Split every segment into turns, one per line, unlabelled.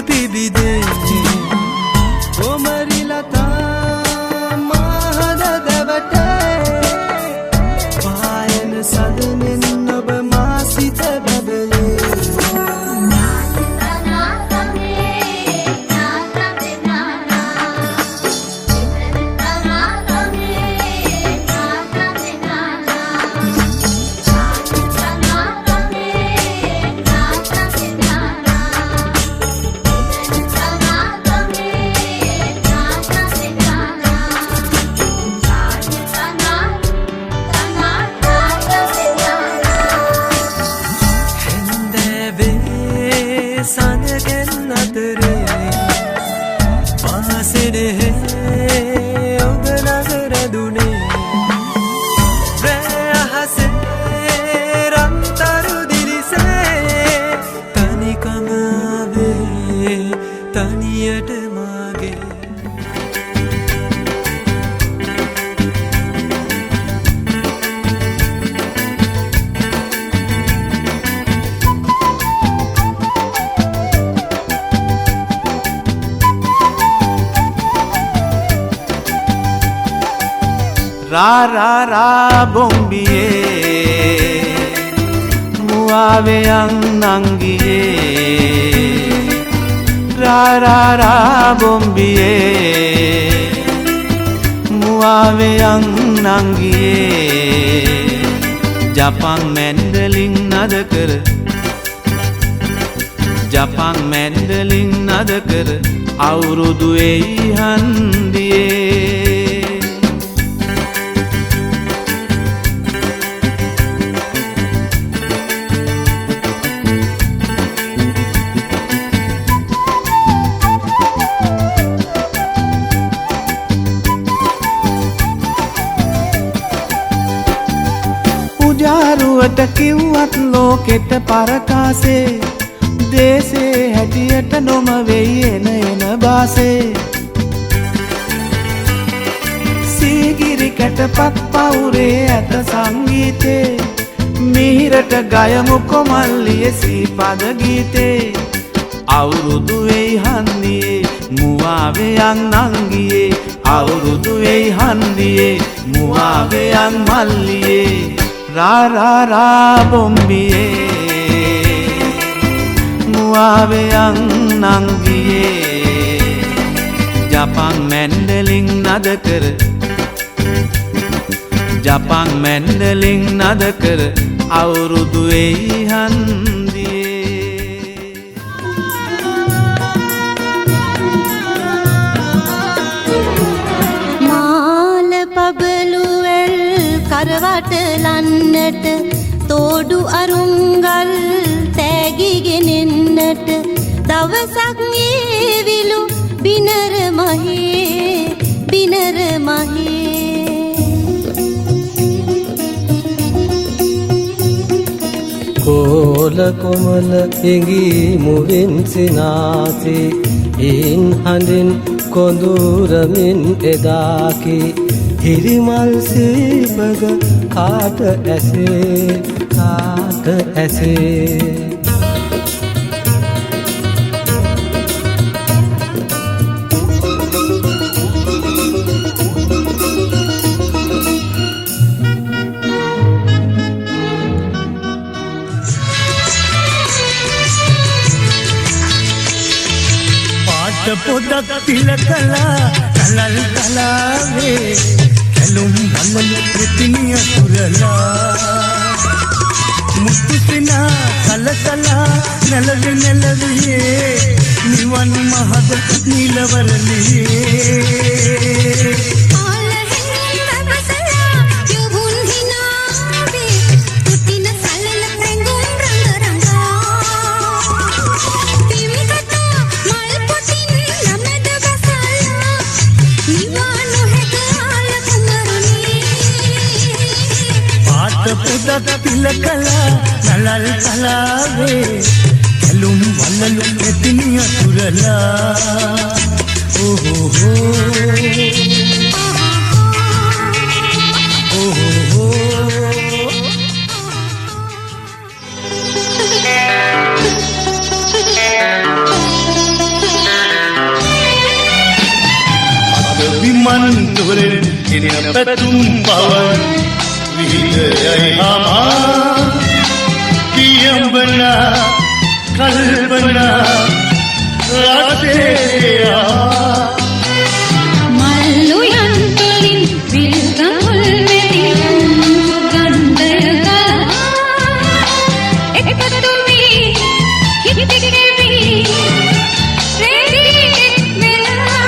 පිබිදේ කොමරිලතා මහද දැවටේ පායන සදනෙන් ඔබ මා සිත බබලේ रा रा रा bombiye muave yang nangiye ra ra ra bombiye muave yang nangiye Japan mandolin nadakar Japan mandolin nadakar අවුරුදු එයි හන්දියේ පුජාරුවට කිව්වත් ලෝකෙට පරකාසේ දේසේ හැටියට නොම වෙයි එන බාසේ සීගිරි කැටපත් පවුරේ ඇත සංගීතේ මිහිරට ගයමු කොමල්ලිය සීපද ගීතේ අවුරුදු වෙයි හන්දියේ මුවාවෙයන් නංගියේ අවුරුදු වෙයි හන්දියේ මුවාවෙයන් මල්ලියේ रा रा रा bombiye muave yang nangiye Japan mandolin nadakar Japan mandolin nadakar අවුරුදු එයි හන්දියේ
මාල පබළුවල් කරවටලන්නට තෝඩු අරුංගල් තෑගිගෙනෙන්නට දවසක් ඒවිලු බිනර මහේ
කෝල කොමල ඉඟි මුවින් සිනාති ඉන් හඳින් කොඳුරමින් එදාකි හිරිමල් සීපග කාට ඇසේ
පාට පොදක් තිලකලා කලල් කලාවේ කැලුම් ගලලු ප්‍රතිනිය තුරලා මුතුසිනා කලකලා නැලවියේ නිවන් මහද නිලවරලියේ පුදක් පිලකලා නලල් කලාවේ කැලුම් වලලු ප්‍රතිනිය තුරලා දුරෙන් එන පැතුම් පවන් විහිදයයි හමා කියඹනා කල්පනා රටේයා
මල්ලු යන්තුලින් විල්ගහුල් වෙරින් සුගන්ධය එකතු වී හිටිගෙවි රෙදි වෙලා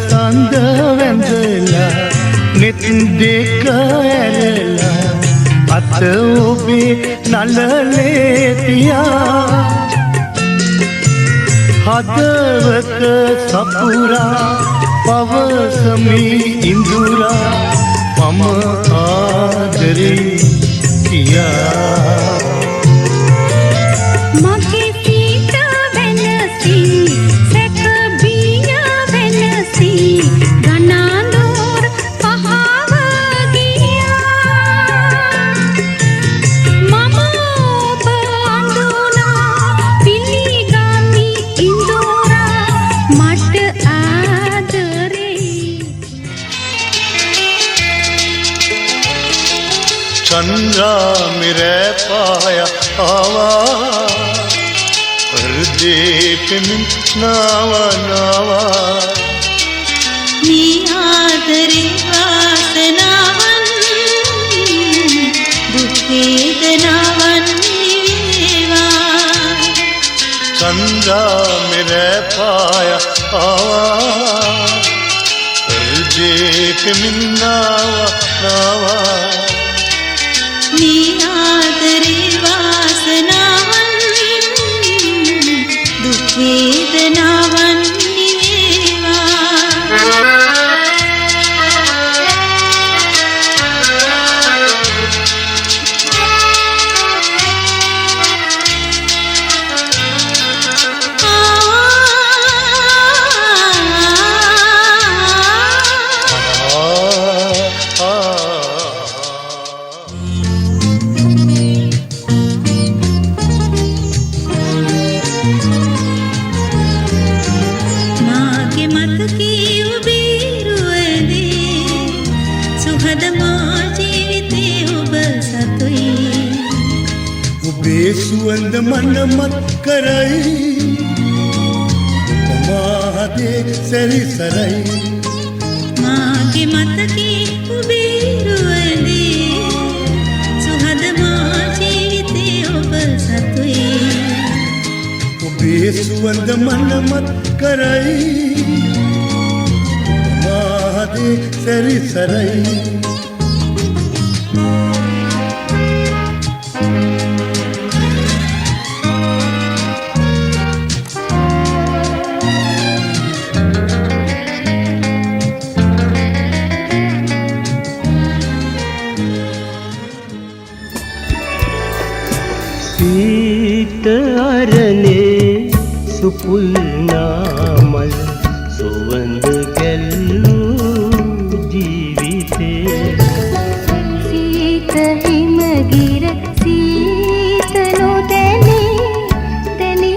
සඳ වැඳලා නෙත් දෙක ඇරලා අත ඔබේ නළලේ තියා හදවත සපුරා පවසමි ඉඳුරා මම ආදරේ කියා
මගේ පිට වෙනසී සැක බිය වෙනසී ගනාඳුර පහව ගියා මම ඔබ අඳුනා පිළිගමි ඉඳුරා මට ආදරේ
चंद्रा मेरे पाया आवा हृदय पे नावा नावा
నీ ఆదరి వాసనావన్ దుఃఖేదనావన్ నీవా
चंद्रा मेरे पाया आवा हृदय पे नावा नावा
నీ ఆదరి వాసనావన్ దుఃఖేదనావన్
सुवंद मन मत करई मादे सरी सरई
මාගේ මතකේ ඔබේ රුවනේ සුහද මා ජීවිතේ ඔබ සතුයි
ඔබේ සුවඳ මන මත් කරයි මාදේ සැරි සරයි
පීත අරනේ සුපුල් නාමල් සුවඳ ගැල්ලූ ජීවිතේ
සීත හිමගිර සීත නොදැනී දැනී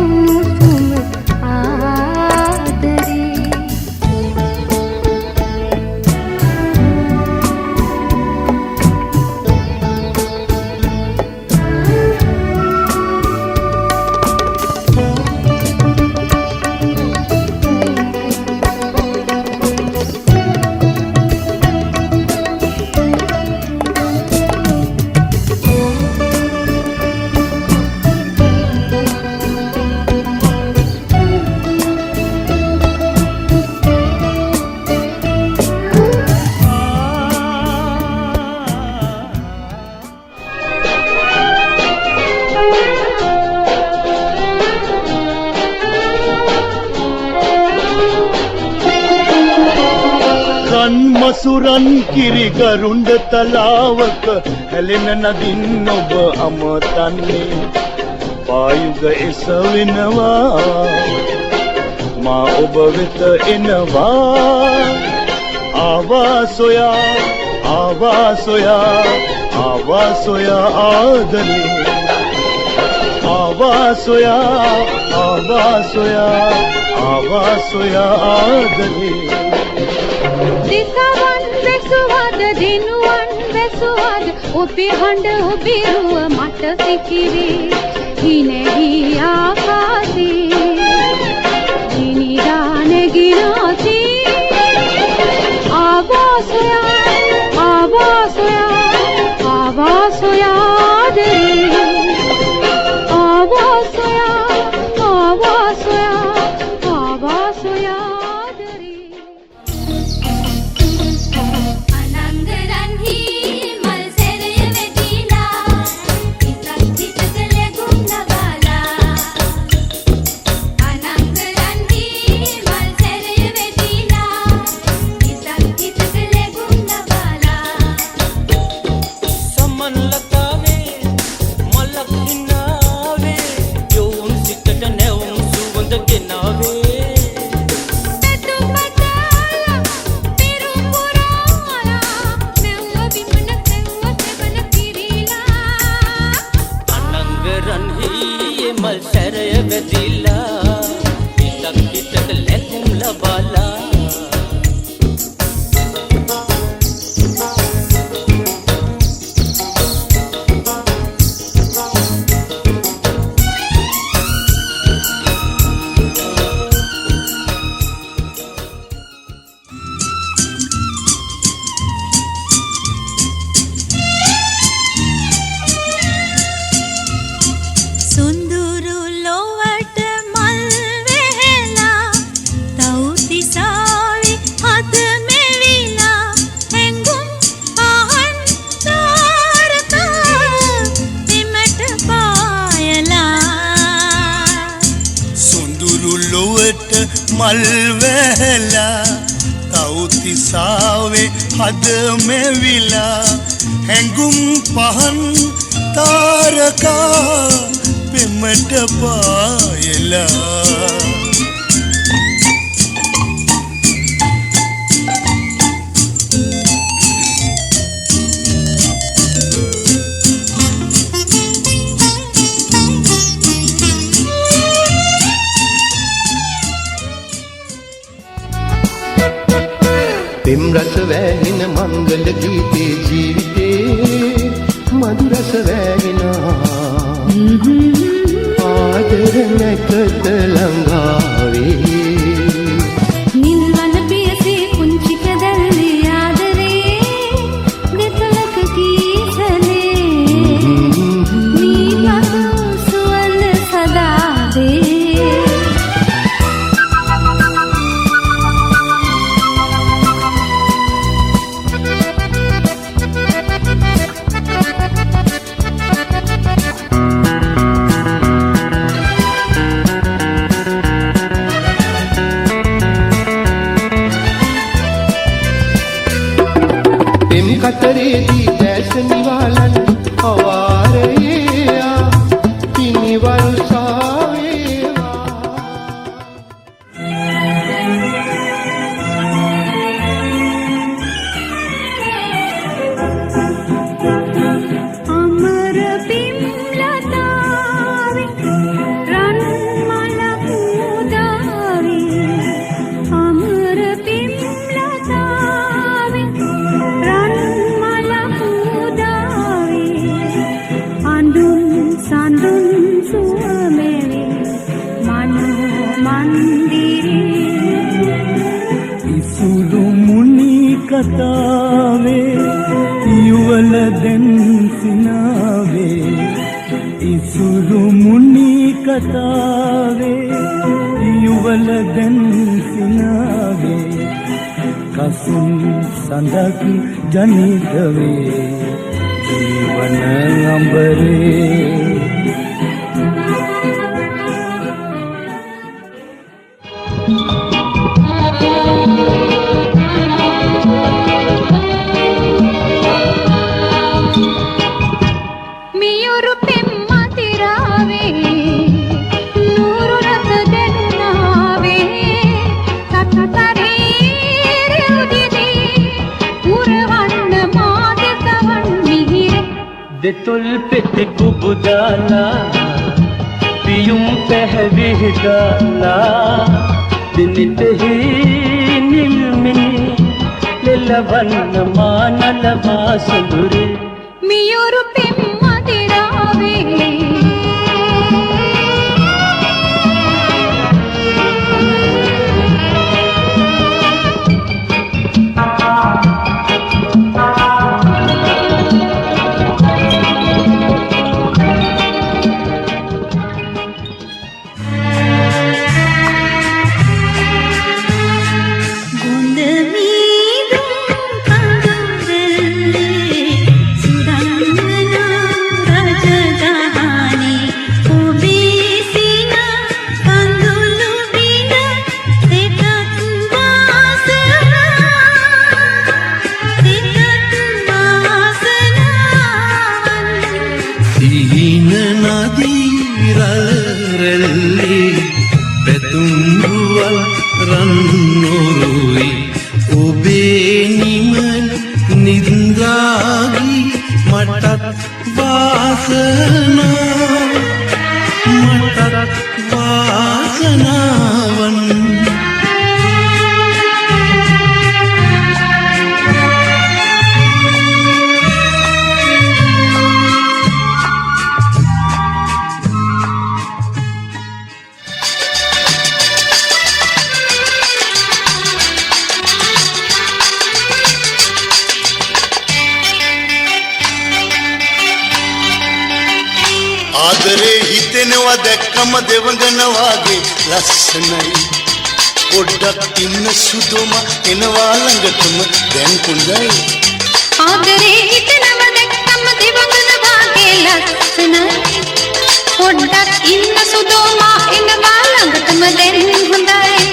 උණුසුම ආදරේ
මසුරන් කිරි ගරුණ්ඩ තලාවක හැලෙන නදින් ඔබ අමතන්නේ පායුග එසවෙනවා මා ඔබ වෙත එනවා ආවා සොයා ආදරේ ආවා සොයා ආදරේ
දිසවන් වැසුවද දිනුවන් වැසුවද ඔබේ හඬ ඔබේ රුව මට සිකිරේ හිනෙහි ආකාශේ හිනිදා නැගිනාසේ ආවා සොයා ආදරේ ආවා සොයා
මල් වැහැලා තවුතිසාවේ හද මෙවිලා හැඟුම් පහන් තාරකා පෙමට පායලා
පෙම් රස වැහෙන මංගල ගීතේ ජීවිතේ මధు රස වැහෙනා ආදර නැකත ළඟාවේ
නිල්වන පියසේ කුංචි කැදල්ලේ ආදරේ දෙතලක කීසනේ නීපතු සුවඳ සදා දේ
කතරේදී දැස නිවාලන් අවාරයේ පිනි වර්ෂාවේවා
අමර පිම්ලතාවේ රන් මල පුදාවේ අමර පිම්ලතාවේ රන් සඳුන් සුවමෙවි මනෝ මන්දිරේ
ඉසුරු මුනි කතාවේ යුවල දැන් සිනාවේ ඉසුරු මුනි කතාවේ යුවල දැන් සිනාවේ කසුන් සඳක් ජනිතවේ ජීවන අඹරේ පෙති කුබුදාලා පියුම් පැහැවිහිදාලා දිනිතෙහි නිල්මිනි ලෙලවන්න මානලවා සුදුරේ
මියුරු පෙම්මදිරාවේ
ආදරේ හිතෙනවා දැක්කම දෙවඟන වාගේ ලස්සනයි පොඩ්ඩක් ඉන්න සුදුම එනවා ළඟටම දැන් හොඳයි
ආදරේ හිතෙනවා දැක්කම දෙවඟන වාගේ ලස්සනයි පොඩ්ඩක් ඉන්න සුදුම එනවා ළඟටම දැන් හොඳයි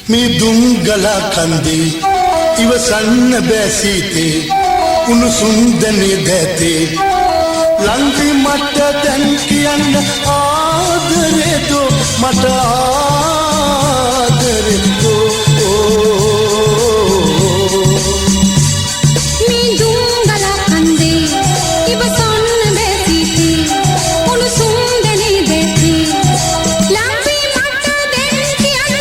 මේ දුම්ගලා කන්දේ ඉවසන්න බැසීතේ උණුසුම් දැනේ දැතේ ලංකේ මට දැන් කියන්න ආදරේදෝ මට ආදරේදෝ
මේ දුම්ගලා කන්දේ ඉවසන්න බැසීතේ උණුසුම් දැනේ දැතේ ලංකේ මට දැන් කියන්න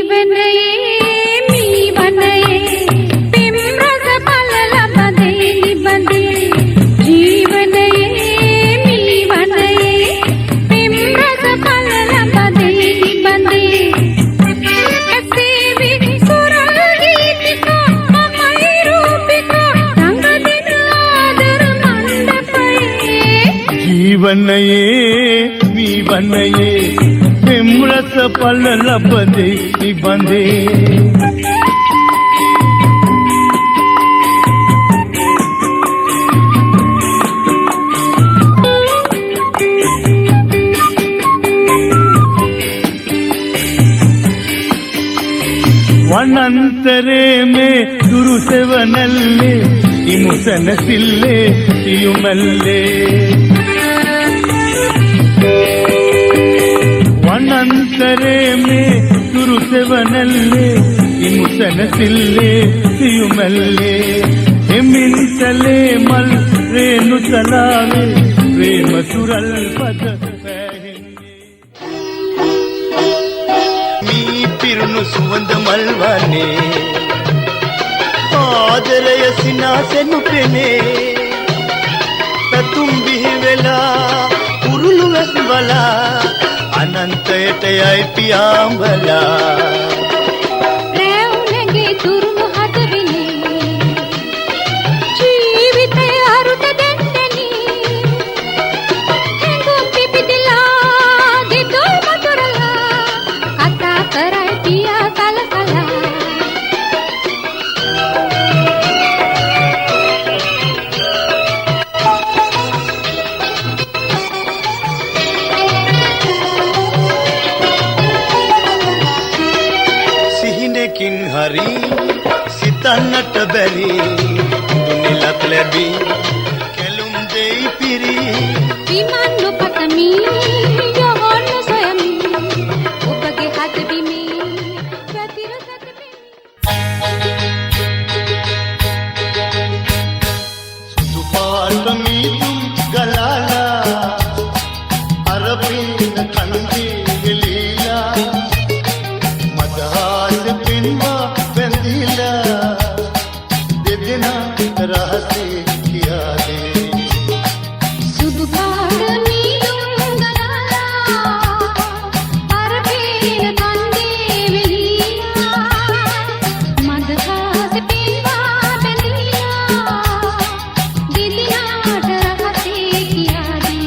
ජීවනයේ මී වනයේ පෙම් රස පල ලබදේ නිබඳේ ජීවනයේ මී වනයේ පෙම් රස පල ලබදේ නිබඳේ ඇසේවි සුරල් ගීතිකා මමයි රූපිකා රංගදින ආදර මණ්ඩපයේ
ජීවනයේ මී වනයේ පෙම් රස පල ලබදේ නිබඳේ वनंतरे में गुरु सेवनल्ले इमुसन सिल्ले इयुमल्ले वनंतरे में गुरु सेवनल्ले इमुसन सिल्ले इयुमल्ले हिमिंसले मल रेनु चलावे प्रेम सुरल पद
පිරුණු සුවඳ මල් වනේ
ආදරය සිනාසෙනු පෙනේ පැතුම් බිහි වෙලා කුරුළු වැස් බලා අනන්තයට යයි පියාඹලා
රැවුලගේ තුරුණු හදවිලි ජීවිතය අරුත දෙන්නනි හැඟුම් පිපිදලා ගෙදොල් මතුරලා කතා කරයි පියා කලකලා
සිහිනකින් හරි සිතන්නට බැරි දුනිලක් ලැබී කැලුම් දෙයි පිරි
විමන්නු පතමි යොහොන්න සොයමි ඔබගේ හදබිමි වැතිර සැතපෙමි
සුදු පාට මීදුම් ගලාලා අරපින කන්දේ එලීලා මදහාස පින්වා බැඳිලා දෙදෙනා රහසේ කියා දේ
සුදු පාට මීදුම් ගලාලා අරපේන කන්දේ වෙලීලා මදහාස පින්වා බැඳිලා දිලියාට රහසේ කියා දේ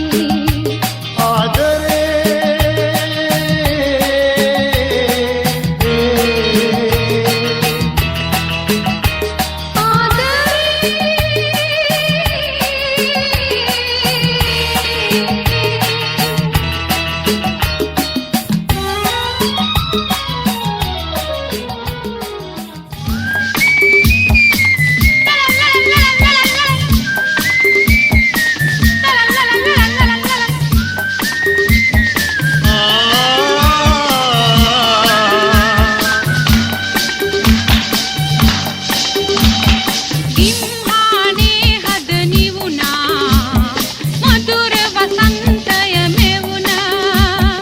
ඉම්හානේ හද නිවුණා මధుර වසන්තය මෙවුණා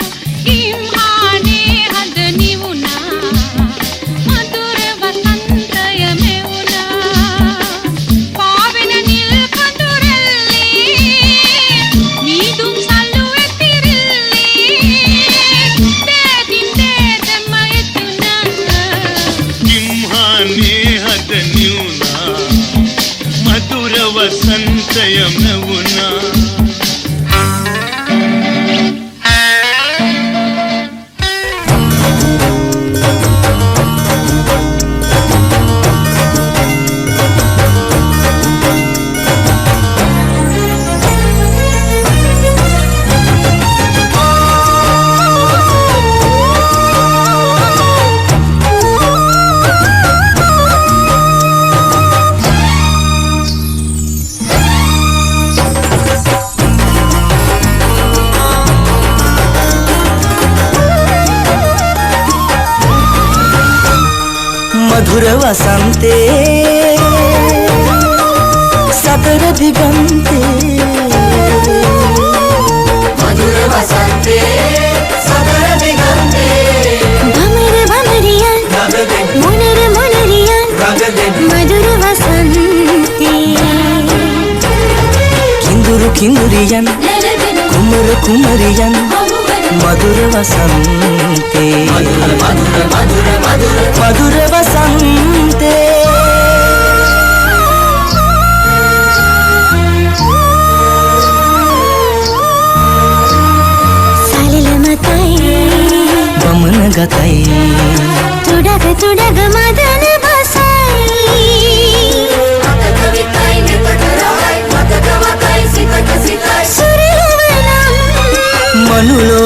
ඉම්හානේ හද නිවුණා මధుර වසන්තය මෙවුණා පාවෙන නිල් පඳුරල්ලේ මීදුම් සල්ලු ඇතිරිල්ලේ දෙදින් දෙදම එතුණා
ඉම්හානේ හද නිවුණා මధుර වසන්තය මෙවුණා
मधुर वसंते सतर दिगंते मधुर वसंते सतर दिगंते
भमर भमरियन मुनर मुनरियन मधुर वसंती
किंदुरु किंदुरियन कुमर कुमरियन मधुर वसंते मधुर वसंते
सालिल मताई
बमन गताई
तुडग तुडग मदन बसाई सुरवनम
मनुलो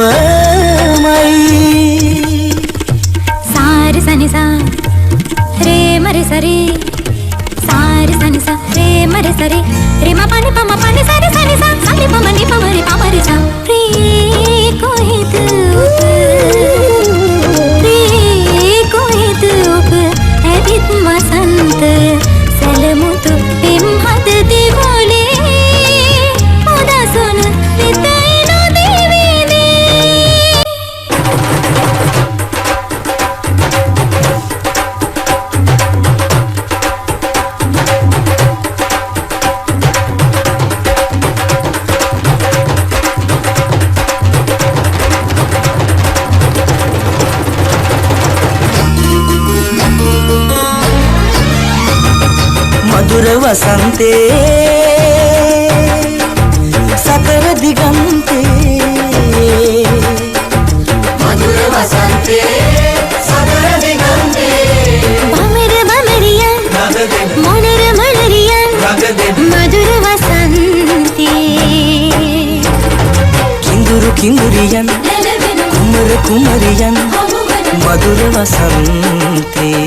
सार सनिसा रे मरे सरे सार सनिसा रे मरे सरे रे मा पानी सरे सनिसा सरे पमनी पमरे पमरे चा रे कोई तू
වසන්තේ සතර දිගන්තේ
මధుර වසන්තේ සතර දිගන්තේ
බමර බමරියන් මොනර මලරියන් මధుර වසන්තේ
කිඳුරු කිඳුරියන් කුමර කුමරියන් මధుර වසන්තේ